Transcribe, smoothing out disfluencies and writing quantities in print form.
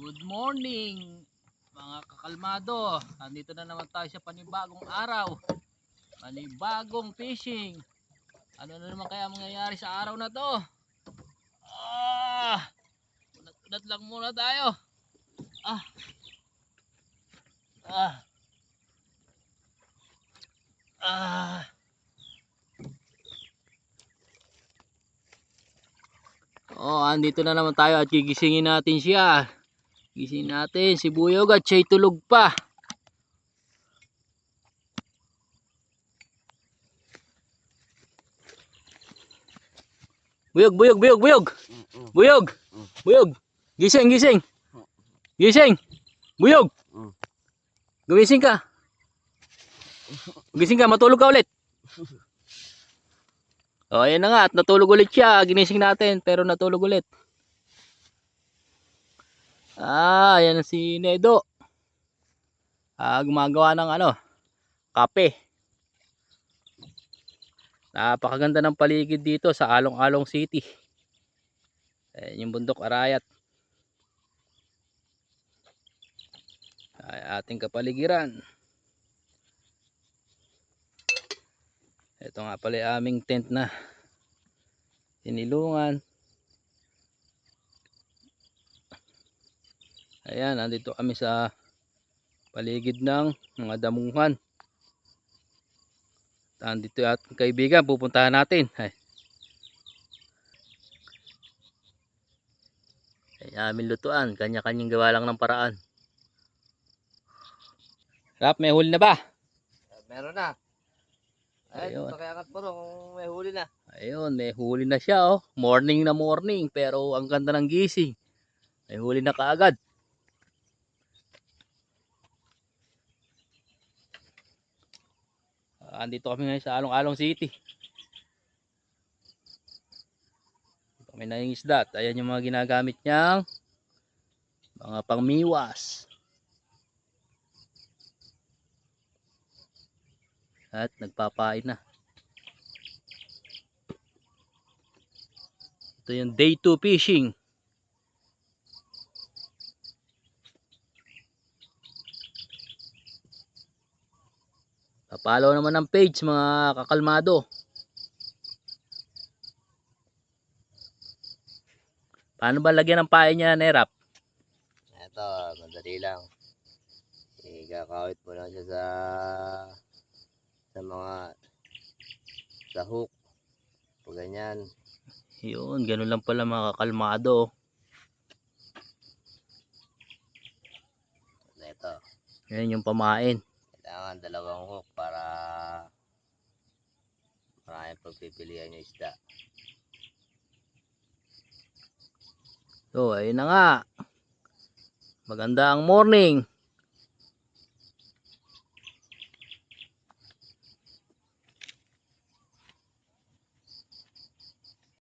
Good morning mga kakalmado. Nandito na naman tayo sa panibagong araw, panibagong fishing. Ano na naman kaya mangyayari sa araw na to? Unat-unat lang muna tayo. ah ah ah andito na naman tayo at gigisingin natin siya. Gising natin si Buyog at siya'y tulog pa. Buyog, Buyog, Buyog, Buyog. Buyog. Buyog. Gising, gising. Gising. Buyog. Gumising ka. Gising ka, matulog ka ulit. Ayan na nga, at natulog ulit siya. Ginising natin, pero natulog ulit. Ayan si Nedo. Gumagawa ng kape. Napakaganda ng paligid dito sa Along-Along City. Ayan yung bundok Arayat. Ay, ating kapaligiran. Ito nga pala yung aming tent na sinilungan. Ayan, nandito kami sa paligid ng mga damuhan. Nandito yung ating kaibigan, pupuntahan natin. Ay, aming lutuan, kanya-kanyang gawa lang ng paraan. Rap, may huli na ba? Meron na. Ayun, pakiangat po kung may huli na. Ayun, may huli na siya oh. Morning na morning, pero ang ganda ng gising. May huli na kaagad. Andito kami ngayon sa Along-Along City. Kami na yung isda. Ayan yung mga ginagamit niyang mga pangmiwas. At nagpapain na. Ito yung day 2 fishing. Papalo naman ang page mga kakalmado. Paano ba lagyan ng pain niya, Nerap? Ito, madali lang. Ikakawit mo lang siya sa hook. Pag ganyan. Yun, ganun lang pala mga kakalmado. Ito. Yan yung pamain. Kailangan dalawang hook para maraming pagpipilian yung isda. So, ayun na nga. Maganda ang morning.